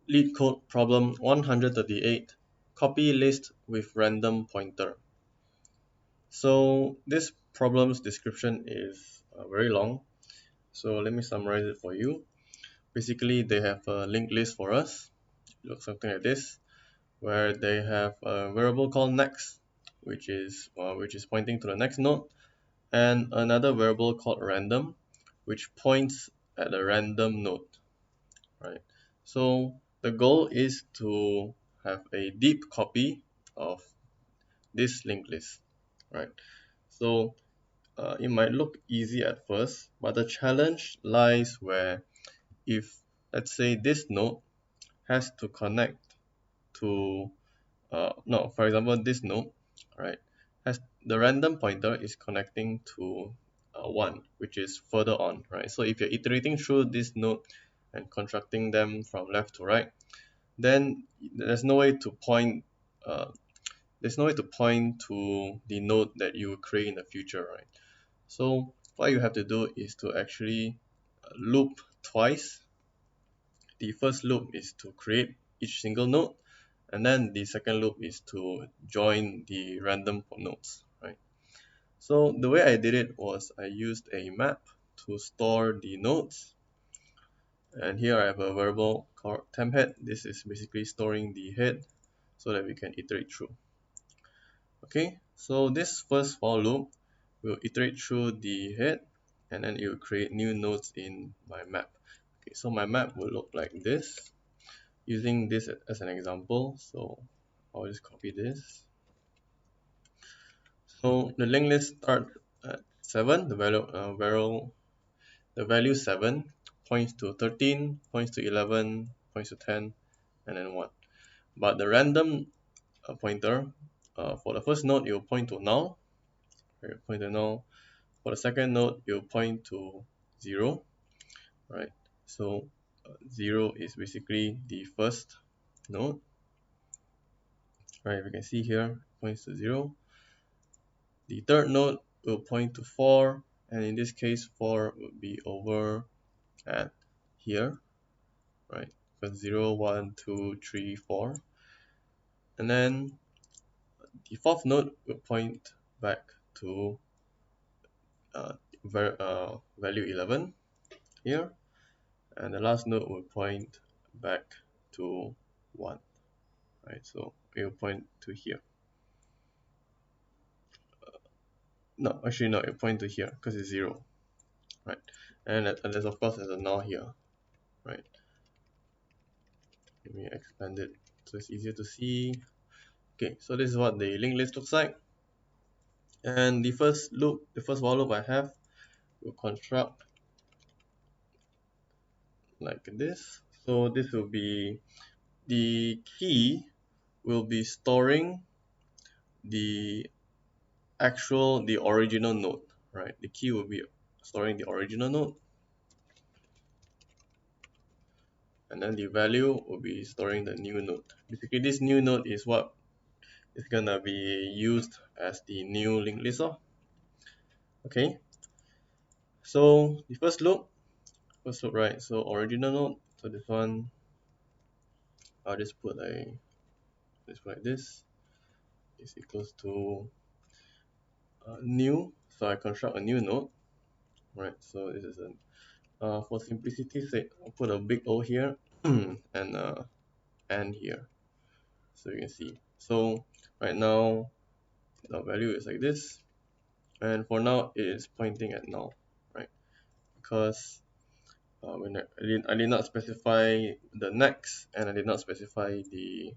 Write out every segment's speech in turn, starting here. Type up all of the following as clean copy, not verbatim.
LeetCode Problem 138, copy list with random pointer. So this problem's description is very long, so let me summarize it for you. Basically, they have a linked list for us. It looks something like this, where they have a variable called next, which is pointing to the next node, and another variable called random, which points at a random node, right? So the goal is to have a deep copy of this linked list, right? So it might look easy at first, but the challenge lies where if, let's say, this node has to connect to no, for example, this node, right, has the random pointer is connecting to 1, which is further on, right? So if you're iterating through this node and constructing them from left to right, then there's no way to point uh, to the node that you will create in the future, right? So what you have to do is to actually loop twice. The first loop is to create each single node, and then the second loop is to join the random nodes, right? So the way I did it was I used a map to store the nodes, and here I have a variable called temp head. This is basically storing the head so that we can iterate through. Okay, so this first for loop will iterate through the head, and then it will create new nodes in my map. Okay, so my map will look like this, using this as an example. So I'll just copy this. So the linked list starts at 7. The value 7 points to 13, points to 11, points to 10, and then 1. But the random pointer for the first node, it will point to null. It will point to null. For the second node, it will point to 0, right? So 0 is basically the first node, right? We can see here points to 0. The third node will point to 4, and in this case 4 will be over at here, right? Because 0, 1, 2, 3, 4. And then the fourth node will point back to uh, value 11 here, and the last node will point back to 1, right? So it will point to here. No, actually no, it will point to here because it's 0, right? And there's of course there's a null here, right? Let me expand it so it's easier to see. Okay, so this is what the linked list looks like. And the first while loop I have will construct like this. So this will be the key will be storing the original node, right? The key will be storing the original node, and then the value will be storing the new node. Basically, this new node is what is gonna be used as the new linked list. Okay, so the first loop, right? So original node. So this one, I'll just put like this is equals to new. So I construct a new node, right? So this is for simplicity's sake, I'll put a big O here and here, so you can see. So right now the value is like this, and for now it is pointing at null, right? Because when I did not specify the next, and I did not specify the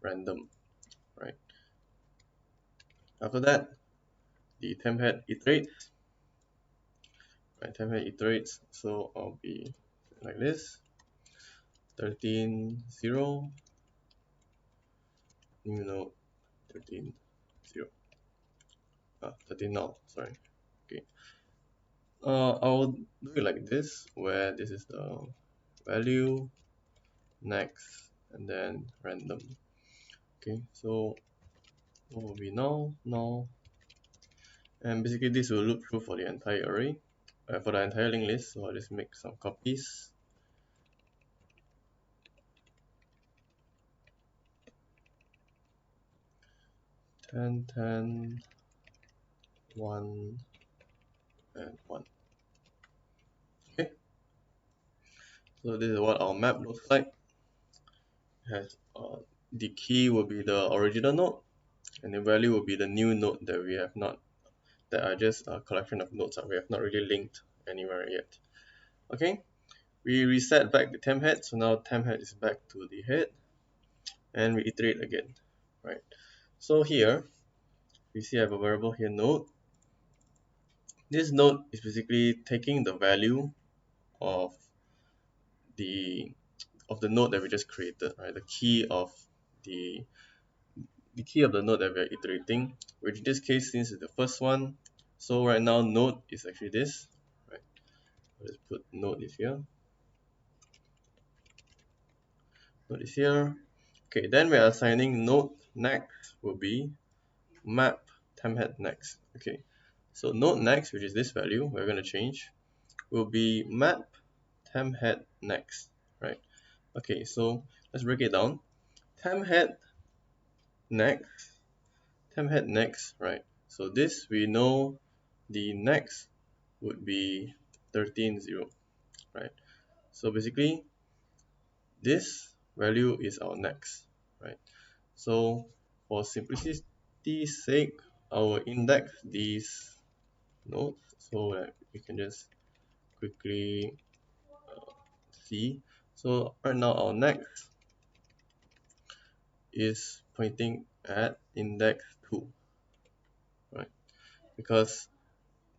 random, right? After that, the temp head iterates, right? Temp head iterates, so I'll be like this: 13, 0, new node, 13, 0, 13 null, sorry. Okay. I'll do it like this, where this is the value, next, and then random. Okay, so what will be null, null, and basically this will loop through for the entire array, for the entire linked list. So I'll just make some copies. 10, 10, 1, and 1. Okay, so this is what our map looks like. It has the key will be the original node, and the value will be the new node that we have not, that are just a collection of nodes that we have not really linked anywhere yet. Okay, we reset back the temp head, so now temp head is back to the head, and we iterate again, right? So here we see I have a variable here, node. This node is basically taking the value of the node that we just created, right? The key of the the node that we are iterating, which in this case, since it's the first one, so right now node is actually this, right? Let's put node is here. Node is here. Okay, then we are assigning node next will be map temphead next. Okay, so node next, which is this value, we're going to change, will be map temphead next, right? Okay, so let's break it down. Temphead next, right? So this we know the next would be 13, 0, right? So basically this value is our next, right? So for simplicity's sake, I will index these nodes so that we can just quickly see. So right now our next is pointing at index 2, right? Because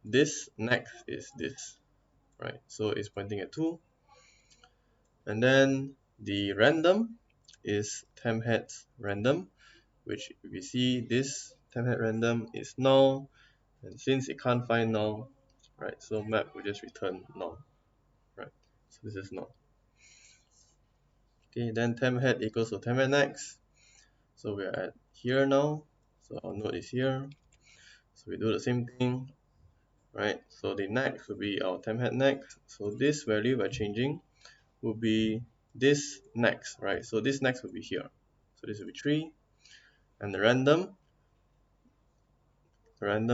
this next is this, right? So it's pointing at 2. And then the random is temp heads random, which we see this temp head random is null, and since it can't find null, right, so map will just return null, right? So this is null. Okay, then temp head equals to temp head next. So we are at here now. So our node is here. So we do the same thing, right? So the next will be our temp head next. So this value by changing will be this next, right? So this next will be here. So this will be 3. And the random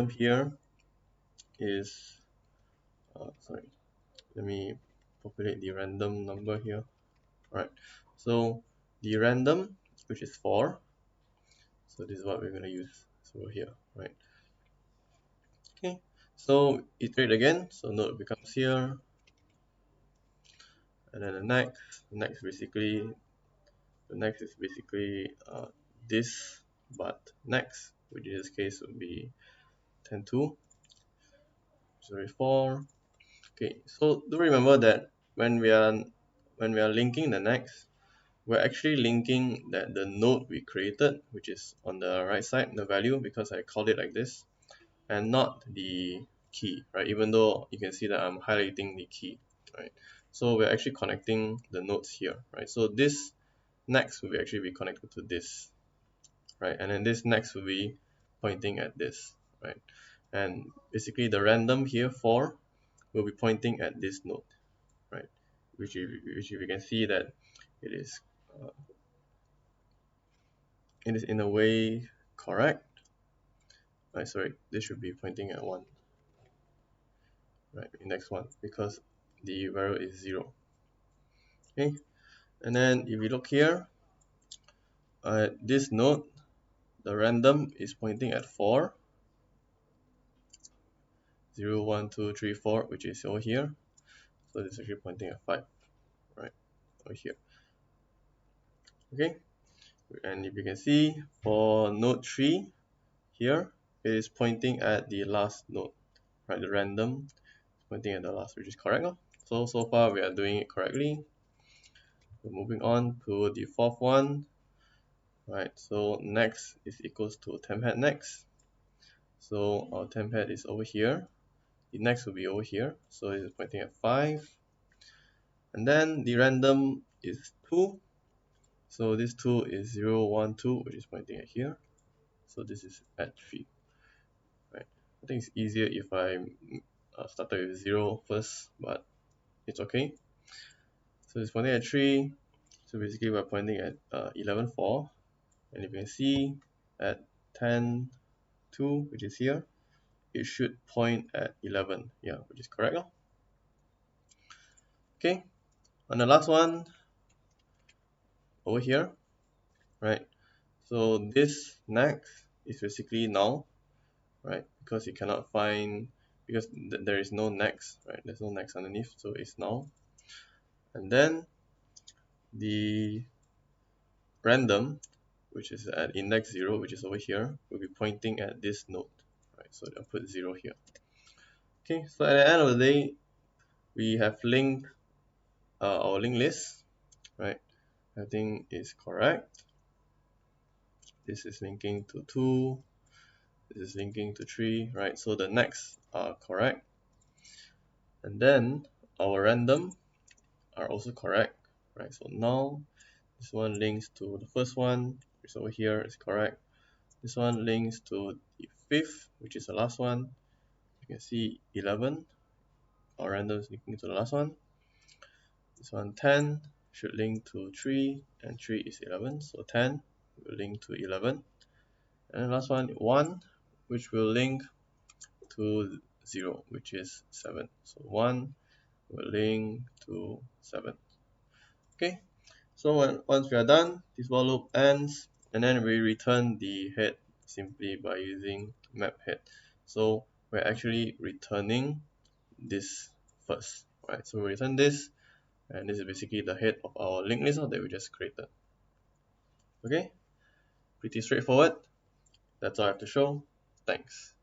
here is, sorry, let me populate the random number here. Alright, so the random, which is 4, so this is what we're going to use. So here, right? Okay, so iterate again. So node becomes here, and then the next basically, the next is basically this, but next, which in this case would be 10, 2, 4. Okay, so do remember that when we are linking the next, we're actually linking that the node we created, which is on the right side, the value, because I called it like this, and not the key, right? Even though you can see that I'm highlighting the key, right? So we're actually connecting the nodes here, right? So this next will actually be connected to this, right? And then this next will be pointing at this, right? And basically the random here 4 will be pointing at this node, right? Which you can see that it is uh, in a way correct, right? Sorry, this should be pointing at 1, right? Index 1, because the variable is 0. Okay, and then if we look here, this node, the random is pointing at 4, 0, 1, 2, 3, 4, which is over here. So this is actually pointing at 5, right, over here. Okay, and if you can see for node 3 here, it is pointing at the last node, right? The random is pointing at the last, which is correct. So far we are doing it correctly. So moving on to the fourth one, right? So next is equals to temp head next. So our temp head is over here. The next will be over here. So it is pointing at 5. And then the random is 2. So this 2 is 0, 1, 2, which is pointing at here. So this is at 3. Right? I think it's easier if I started with 0 first, but it's okay. So it's pointing at 3. So basically we're pointing at 11, 4. And you can see at 10, 2, which is here, it should point at 11, yeah, which is correct. Okay, and the last one over here, right? So this next is basically null, right? Because you cannot find, because there is no next, right? There's no next underneath, so it's null. And then the random, which is at index 0, which is over here, will be pointing at this node, right? So I'll put 0 here. Okay, so at the end of the day, we have linked our linked list, right? Everything is correct. This is linking to 2, this is linking to 3, right? So the next are correct. And then our random are also correct, right? So now this one links to the first one, which is over here, is correct. This one links to the fifth, which is the last one. You can see 11, our random is linking to the last one. This one 10 should link to 3, and 3 is 11, so 10 will link to 11. And the last one 1, which will link to 0, which is 7. So 1 will link to 7. Okay, so once we are done, this while loop ends, and then we return the head simply by using map head. So we're actually returning this first, right? So we return this, and this is basically the head of our linked list that we just created. Okay, pretty straightforward. That's all I have to show. Thanks.